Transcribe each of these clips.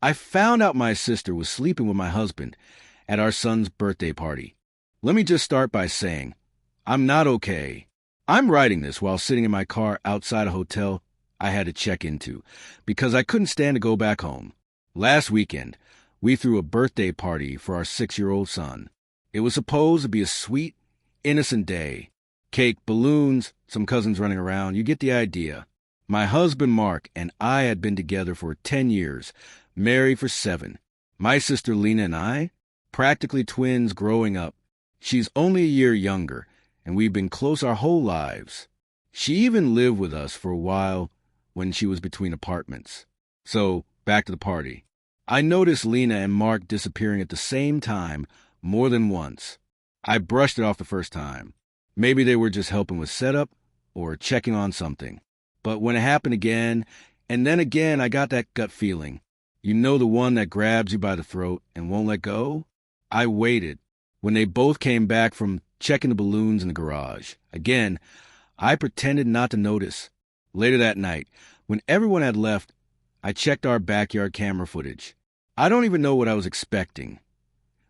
I found out my sister was sleeping with my husband at our son's birthday party. Let me just start by saying, I'm not okay. I'm writing this while sitting in my car outside a hotel I had to check into because I couldn't stand to go back home. Last weekend, we threw a birthday party for our 6-year-old son. It was supposed to be a sweet, innocent day. Cake, balloons, some cousins running around. You get the idea. My husband Mark and I had been together for 10 years, married for 7. My sister Lena and I, practically twins growing up. She's only a year younger, and we've been close our whole lives. She even lived with us for a while when she was between apartments. So, back to the party. I noticed Lena and Mark disappearing at the same time more than once. I brushed it off the first time. Maybe they were just helping with setup or checking on something. But when it happened again, and then again, I got that gut feeling. You know, the one that grabs you by the throat and won't let go? I waited. When they both came back from checking the balloons in the garage, again, I pretended not to notice. Later that night, when everyone had left, I checked our backyard camera footage. I don't even know what I was expecting.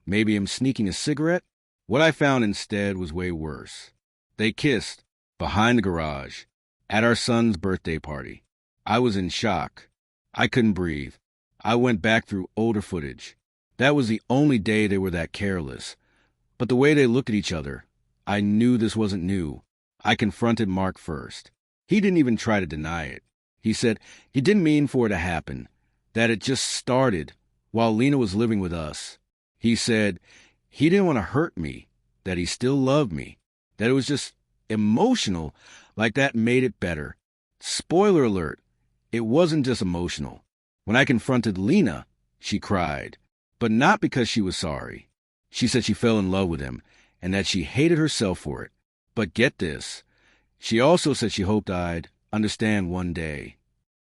Maybe him sneaking a cigarette? What I found instead was way worse. They kissed, behind the garage, at our son's birthday party. I was in shock. I couldn't breathe. I went back through older footage. That was the only day they were that careless. But the way they looked at each other, I knew this wasn't new. I confronted Mark first. He didn't even try to deny it. He said he didn't mean for it to happen, that it just started while Lena was living with us. He said he didn't want to hurt me, that he still loved me, that it was just emotional, like that made it better. Spoiler alert, it wasn't just emotional. When I confronted Lena, she cried, but not because she was sorry. She said she fell in love with him and that she hated herself for it. But get this, she also said she hoped I'd understand one day.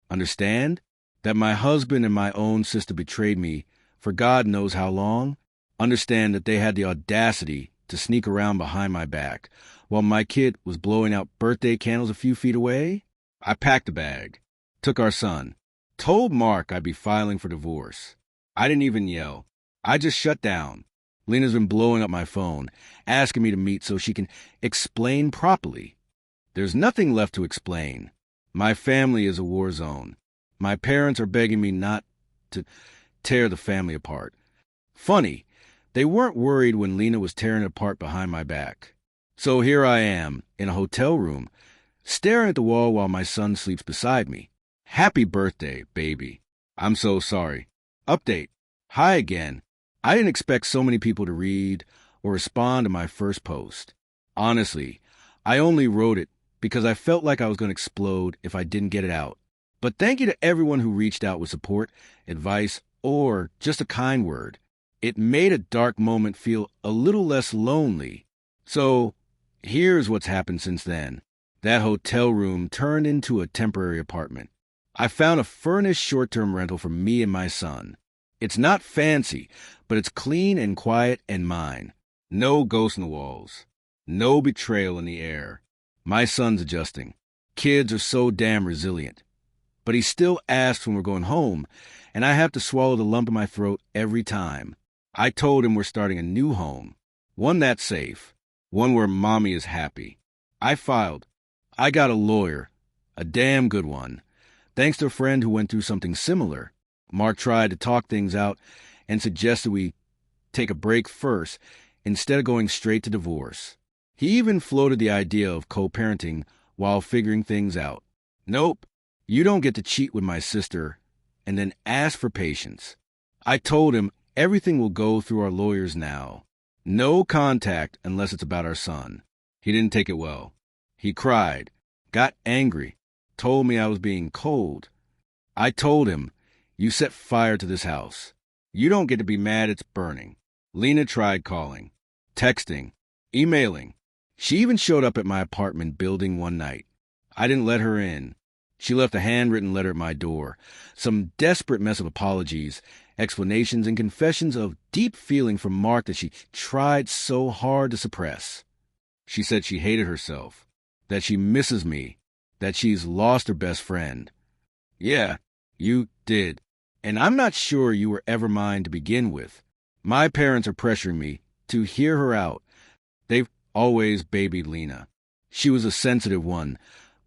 Understand? That my husband and my own sister betrayed me for God knows how long? Understand that they had the audacity to sneak around behind my back while my kid was blowing out birthday candles a few feet away? I packed a bag, took our son, told Mark I'd be filing for divorce. I didn't even yell. I just shut down. Lena's been blowing up my phone, asking me to meet so she can explain properly. There's nothing left to explain. My family is a war zone. My parents are begging me not to tear the family apart. Funny, they weren't worried when Lena was tearing it apart behind my back. So here I am, in a hotel room, staring at the wall while my son sleeps beside me. Happy birthday, baby. I'm so sorry. Update. Hi again. I didn't expect so many people to read or respond to my first post. Honestly, I only wrote it because I felt like I was going to explode if I didn't get it out. But thank you to everyone who reached out with support, advice, or just a kind word. It made a dark moment feel a little less lonely. So, here's what's happened since then. That hotel room turned into a temporary apartment. I found a furnished short-term rental for me and my son. It's not fancy, but it's clean and quiet and mine. No ghosts in the walls. No betrayal in the air. My son's adjusting. Kids are so damn resilient. But he still asks when we're going home, and I have to swallow the lump in my throat every time. I told him we're starting a new home. One that's safe. One where mommy is happy. I filed. I got a lawyer. A damn good one. Thanks to a friend who went through something similar. Mark tried to talk things out and suggested we take a break first instead of going straight to divorce. He even floated the idea of co-parenting while figuring things out. Nope, you don't get to cheat with my sister and then ask for patience. I told him everything will go through our lawyers now. No contact unless it's about our son. He didn't take it well. He cried, got angry, told me I was being cold. I told him, you set fire to this house. You don't get to be mad it's burning. Lena tried calling, texting, emailing. She even showed up at my apartment building one night. I didn't let her in. She left a handwritten letter at my door, some desperate mess of apologies, explanations, and confessions of deep feeling from Mark that she tried so hard to suppress. She said she hated herself, that she misses me, that she's lost her best friend. Yeah, you did. And I'm not sure you were ever mine to begin with. My parents are pressuring me to hear her out. They've always babied Lena. She was a sensitive one,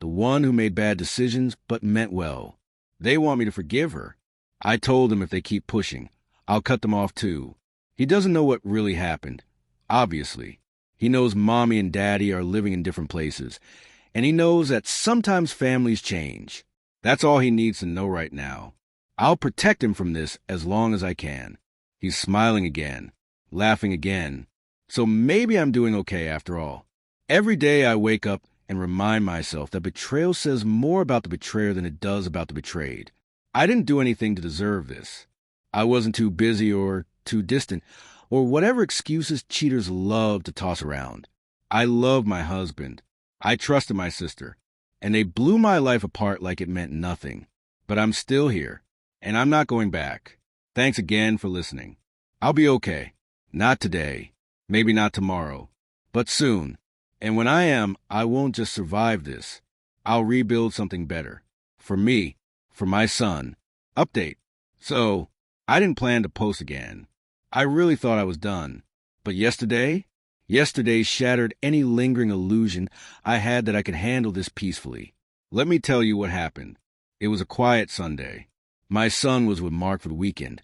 the one who made bad decisions but meant well. They want me to forgive her. I told them if they keep pushing, I'll cut them off too. He doesn't know what really happened. Obviously. He knows Mommy and Daddy are living in different places, and he knows that sometimes families change. That's all he needs to know right now. I'll protect him from this as long as I can. He's smiling again, laughing again. So maybe I'm doing okay after all. Every day I wake up and remind myself that betrayal says more about the betrayer than it does about the betrayed. I didn't do anything to deserve this. I wasn't too busy or too distant, or whatever excuses cheaters love to toss around. I love my husband. I trusted my sister, and they blew my life apart like it meant nothing. But I'm still here, and I'm not going back. Thanks again for listening. I'll be okay. Not today, maybe not tomorrow, but soon. And when I am, I won't just survive this. I'll rebuild something better. For me, for my son. Update. So, I didn't plan to post again. I really thought I was done. But yesterday shattered any lingering illusion I had that I could handle this peacefully. Let me tell you what happened. It was a quiet Sunday. My son was with Mark for the weekend,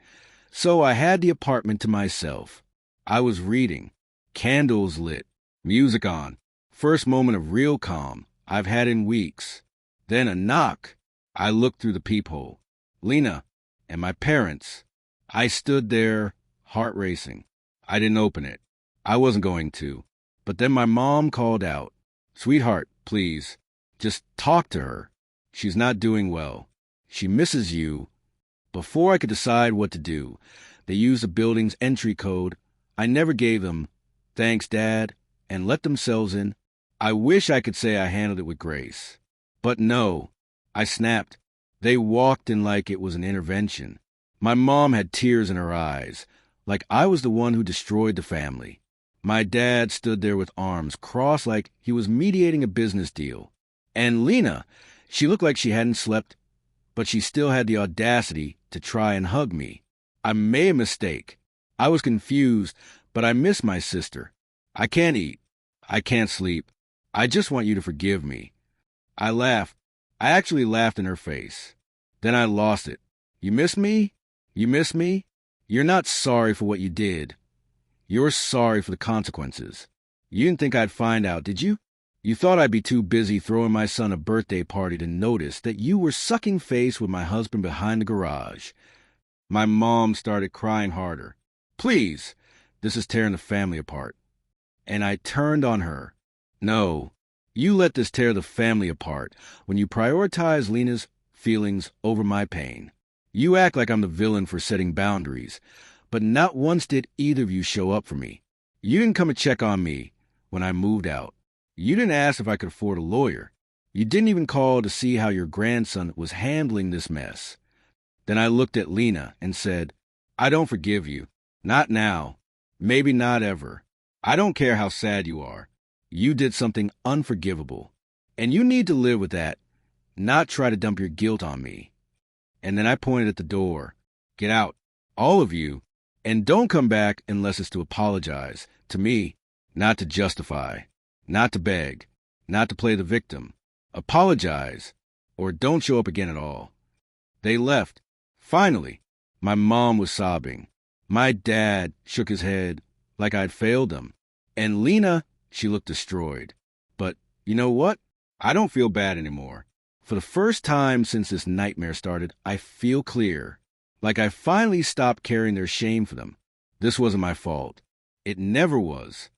so I had the apartment to myself. I was reading, candles lit, music on. First moment of real calm I've had in weeks. Then a knock. I looked through the peephole. Lena and my parents. I stood there, heart racing. I didn't open it. I wasn't going to. But then my mom called out, "Sweetheart, please, just talk to her. She's not doing well. She misses you." Before I could decide what to do, they used the building's entry code I never gave them, "Thanks, Dad," and let themselves in. I wish I could say I handled it with grace. But no, I snapped. They walked in like it was an intervention. My mom had tears in her eyes, like I was the one who destroyed the family. My dad stood there with arms crossed like he was mediating a business deal. And Lena, she looked like she hadn't slept, but she still had the audacity to try and hug me. I made a mistake. I was confused, but I miss my sister. I can't eat. I can't sleep. I just want you to forgive me. I laughed. I actually laughed in her face. Then I lost it. You miss me? You miss me? You're not sorry for what you did. You're sorry for the consequences. You didn't think I'd find out, did you? You thought I'd be too busy throwing my son a birthday party to notice that you were sucking face with my husband behind the garage. My mom started crying harder. Please, this is tearing the family apart. And I turned on her. No, you let this tear the family apart when you prioritize Lena's feelings over my pain. You act like I'm the villain for setting boundaries, but not once did either of you show up for me. You didn't come and check on me when I moved out. You didn't ask if I could afford a lawyer. You didn't even call to see how your grandson was handling this mess. Then I looked at Lena and said, I don't forgive you. Not now. Maybe not ever. I don't care how sad you are. You did something unforgivable. And you need to live with that, not try to dump your guilt on me. And then I pointed at the door. Get out, all of you, and don't come back unless it's to apologize. To me, not to justify, not to beg, not to play the victim. Apologize, or don't show up again at all. They left. Finally, my mom was sobbing. My dad shook his head like I'd failed him. And Lena, she looked destroyed. But you know what? I don't feel bad anymore. For the first time since this nightmare started, I feel clear. Like I finally stopped carrying their shame for them. This wasn't my fault. It never was.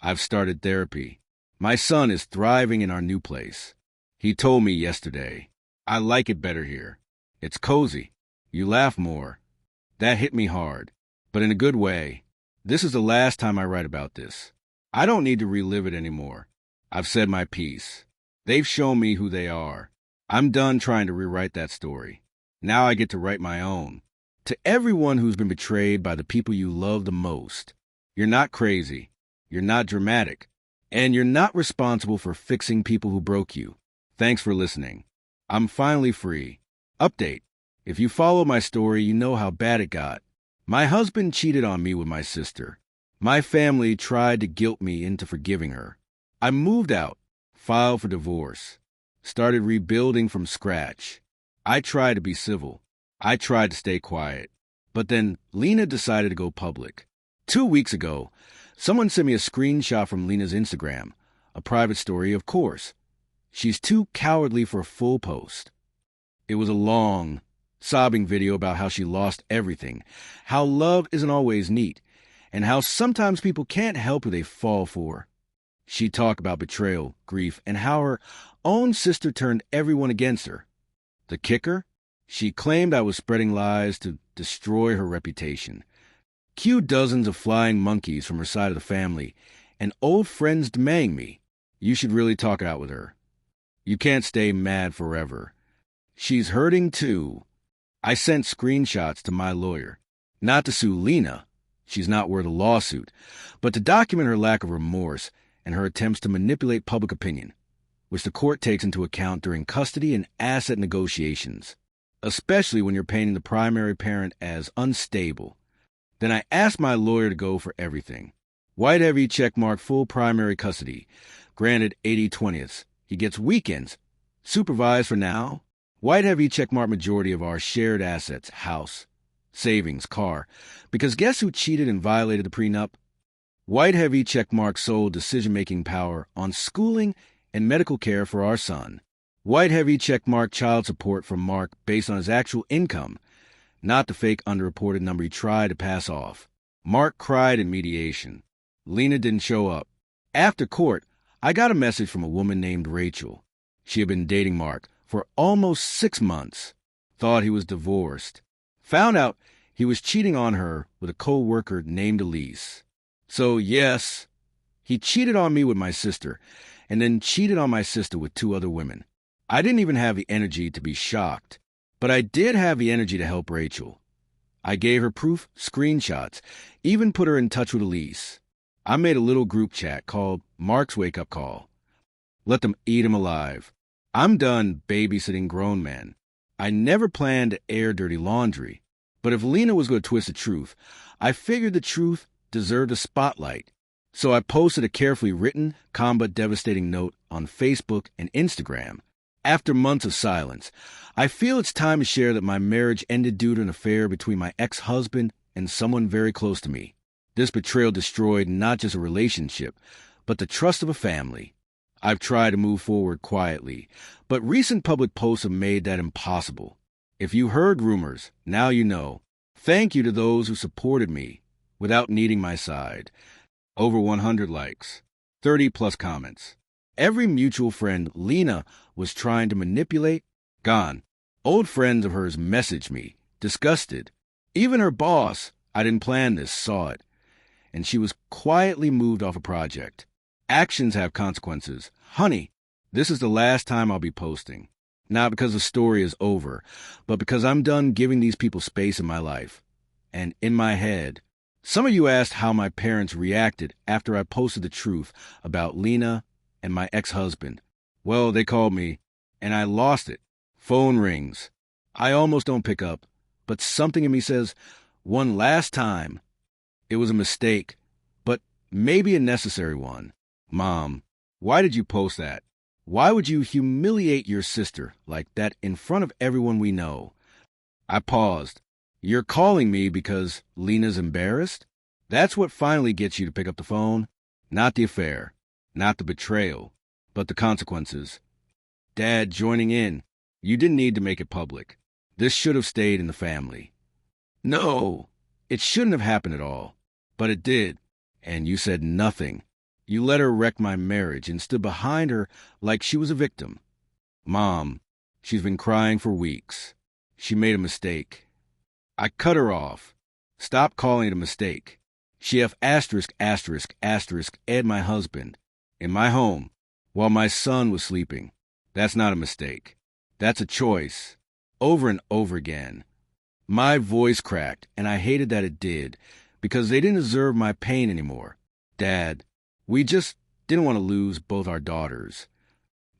I've started therapy. My son is thriving in our new place. He told me yesterday, I like it better here. It's cozy. You laugh more. That hit me hard, but in a good way. This is the last time I write about this. I don't need to relive it anymore. I've said my piece. They've shown me who they are. I'm done trying to rewrite that story. Now I get to write my own. To everyone who's been betrayed by the people you love the most, you're not crazy. You're not dramatic. And you're not responsible for fixing people who broke you. Thanks for listening. I'm finally free. Update. If you follow my story, you know how bad it got. My husband cheated on me with my sister. My family tried to guilt me into forgiving her. I moved out, filed for divorce, started rebuilding from scratch. I tried to be civil. I tried to stay quiet. But then Lena decided to go public. 2 weeks ago, someone sent me a screenshot from Lena's Instagram. A private story, of course. She's too cowardly for a full post. It was a long, sobbing video about how she lost everything, how love isn't always neat, and how sometimes people can't help who they fall for. She talked about betrayal, grief, and how her own sister turned everyone against her. The kicker? She claimed I was spreading lies to destroy her reputation. Cue dozens of flying monkeys from her side of the family, and old friends demanding me. You should really talk it out with her. You can't stay mad forever. She's hurting too. I sent screenshots to my lawyer. Not to sue Lena. She's not worth a lawsuit. But to document her lack of remorse and her attempts to manipulate public opinion, which the court takes into account during custody and asset negotiations, especially when you're painting the primary parent as unstable. Then I asked my lawyer to go for everything. White heavy checkmark full primary custody. Granted 80/20ths. He gets weekends. Supervised for now. White heavy checkmark majority of our shared assets, house, savings, car. Because guess who cheated and violated the prenup? White heavy checkmark sole decision-making power on schooling and medical care for our son. White heavy checkmark child support from Mark based on his actual income, not the fake underreported number he tried to pass off. Mark cried in mediation. Lena didn't show up. After court, I got a message from a woman named Rachel. She had been dating Mark for almost 6 months. Thought he was divorced. Found out he was cheating on her with a co-worker named Elise. So yes, he cheated on me with my sister, and then cheated on my sister with 2 other women. I didn't even have the energy to be shocked, but I did have the energy to help Rachel. I gave her proof, screenshots, even put her in touch with Elise. I made a little group chat called Mark's Wake Up Call. Let them eat him alive. I'm done babysitting grown men. I never planned to air dirty laundry, but if Lena was going to twist the truth, I figured the truth deserved a spotlight. So I posted a carefully written, but devastating note on Facebook and Instagram. After months of silence, I feel it's time to share that my marriage ended due to an affair between my ex-husband and someone very close to me. This betrayal destroyed not just a relationship, but the trust of a family. I've tried to move forward quietly, but recent public posts have made that impossible. If you heard rumors, now you know. Thank you to those who supported me without needing my side. Over 100 likes, 30+ comments. Every mutual friend Lena was trying to manipulate, gone. Old friends of hers messaged me, disgusted. Even her boss, I didn't plan this, saw it. And she was quietly moved off a project. Actions have consequences. Honey, this is the last time I'll be posting. Not because the story is over, but because I'm done giving these people space in my life. And in my head. Some of you asked how my parents reacted after I posted the truth about Lena and my ex-husband. Well, they called me, and I lost it. Phone rings. I almost don't pick up, but something in me says, one last time. It was a mistake, but maybe a necessary one. Mom, why did you post that? Why would you humiliate your sister like that in front of everyone we know? I paused. You're calling me because Lena's embarrassed? That's what finally gets you to pick up the phone? Not the affair, not the betrayal, but the consequences. Dad joining in. You didn't need to make it public. This should have stayed in the family. No, it shouldn't have happened at all. But it did, and you said nothing. You let her wreck my marriage and stood behind her like she was a victim. Mom, she's been crying for weeks. She made a mistake. I cut her off. Stop calling it a mistake. She have ******, my husband, in my home, while my son was sleeping. That's not a mistake. That's a choice. Over and over again. My voice cracked, and I hated that it did, because they didn't deserve my pain anymore. Dad, we just didn't want to lose both our daughters.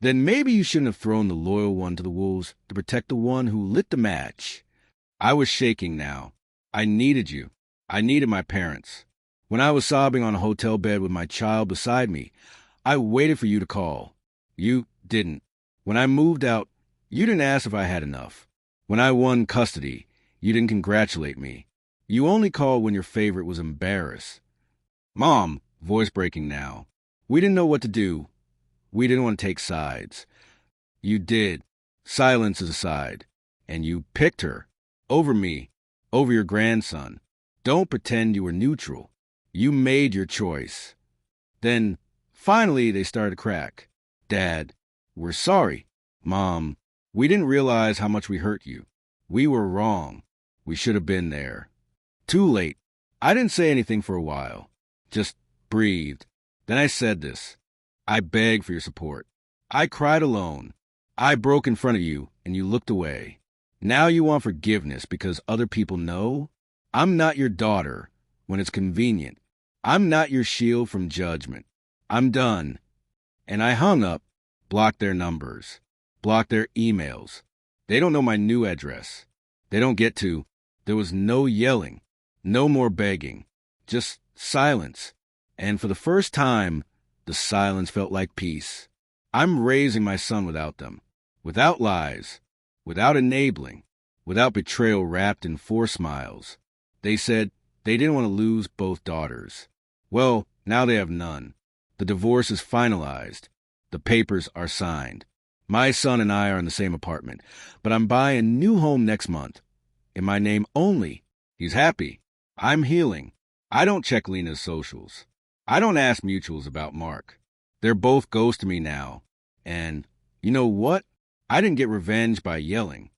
Then maybe you shouldn't have thrown the loyal one to the wolves to protect the one who lit the match. I was shaking now. I needed you. I needed my parents. When I was sobbing on a hotel bed with my child beside me, I waited for you to call. You didn't. When I moved out, you didn't ask if I had enough. When I won custody, you didn't congratulate me. You only called when your favorite was embarrassed. Mom, voice breaking now. We didn't know what to do. We didn't want to take sides. You did. Silence is a side. And you picked her. Over me. Over your grandson. Don't pretend you were neutral. You made your choice. Then, finally, they started to crack. Dad, we're sorry. Mom, we didn't realize how much we hurt you. We were wrong. We should have been there. Too late. I didn't say anything for a while. Just breathed. Then I said this. I begged for your support. I cried alone. I broke in front of you, and you looked away. Now you want forgiveness because other people know? I'm not your daughter when it's convenient. I'm not your shield from judgment. I'm done. And I hung up, blocked their numbers, blocked their emails. They don't know my new address. They don't get to. There was no yelling, no more begging, just silence. And for the first time, the silence felt like peace. I'm raising my son without them, without lies, without enabling, without betrayal wrapped in 4 smiles. They said they didn't want to lose both daughters. Well, now they have none. The divorce is finalized. The papers are signed. My son and I are in the same apartment, but I'm buying a new home next month. In my name only. He's happy. I'm healing. I don't check Lena's socials. I don't ask mutuals about Mark. They're both ghosting me now. And you know what? I didn't get revenge by yelling.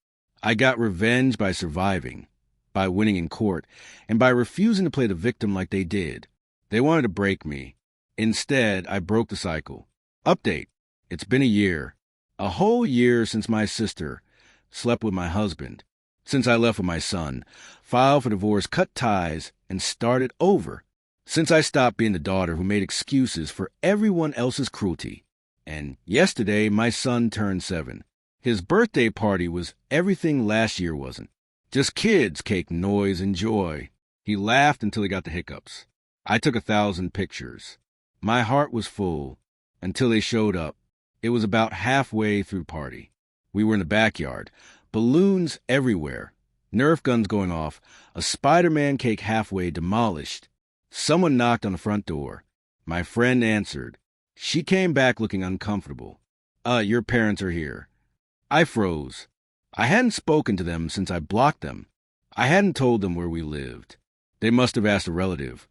I got revenge by surviving, by winning in court, and by refusing to play the victim like they did. They wanted to break me. Instead, I broke the cycle. Update. It's been a year. A whole year since my sister slept with my husband. Since I left with my son, filed for divorce, cut ties, and started over. Since I stopped being the daughter who made excuses for everyone else's cruelty. And yesterday, my son turned 7. His birthday party was everything last year wasn't. Just kids, cake, noise, and joy. He laughed until he got the hiccups. I took 1,000 pictures. My heart was full until they showed up. It was about halfway through party. We were in the backyard. Balloons everywhere. Nerf guns going off. A Spider-Man cake halfway demolished. Someone knocked on the front door. My friend answered. She came back looking uncomfortable. Your parents are here. I froze. I hadn't spoken to them since I blocked them. I hadn't told them where we lived. They must have asked a relative.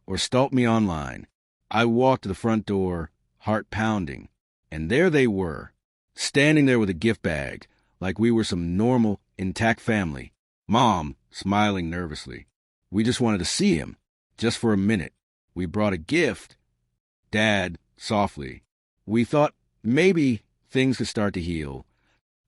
Or stalked me online. I walked to the front door, heart pounding. And there they were, standing there with a gift bag, like we were some normal, intact family. Mom, smiling nervously. We just wanted to see him, just for a minute. We brought a gift. Dad, softly. We thought maybe things could start to heal.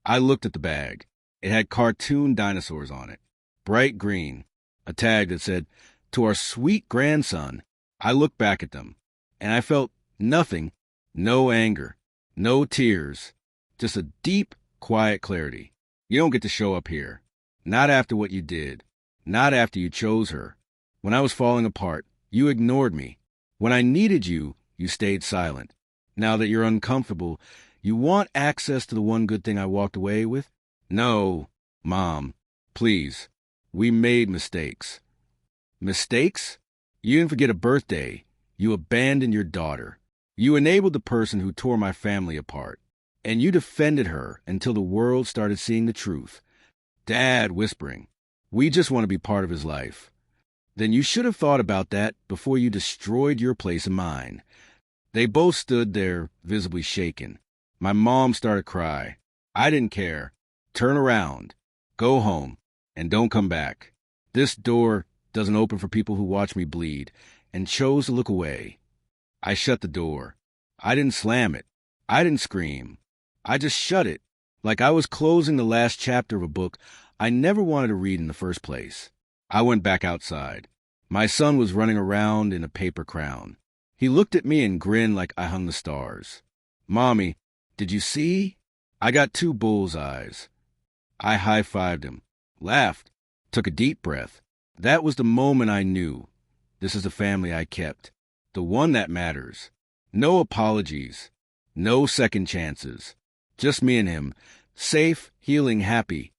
I looked at the bag. It had cartoon dinosaurs on it, bright green, a tag that said, "To our sweet grandson." I looked back at them, and I felt nothing, no anger, no tears, just a deep, quiet clarity. You don't get to show up here. Not after what you did. Not after you chose her. When I was falling apart, you ignored me. When I needed you, you stayed silent. Now that you're uncomfortable, you want access to the one good thing I walked away with? No, Mom, please. We made mistakes. Mistakes? You didn't forget a birthday. You abandoned your daughter. You enabled the person who tore my family apart. And you defended her until the world started seeing the truth. Dad whispering, we just want to be part of his life. Then you should have thought about that before you destroyed your place in mine. They both stood there, visibly shaken. My mom started to cry. I didn't care. Turn around. Go home. And don't come back. This door doesn't open for people who watch me bleed, and chose to look away. I shut the door. I didn't slam it. I didn't scream. I just shut it, like I was closing the last chapter of a book I never wanted to read in the first place. I went back outside. My son was running around in a paper crown. He looked at me and grinned like I hung the stars. Mommy, did you see? I got 2 bullseyes. I high-fived him, laughed. took a deep breath. That was the moment I knew. This is the family I kept. The one that matters. No apologies. No second chances. Just me and him. Safe, healing, happy.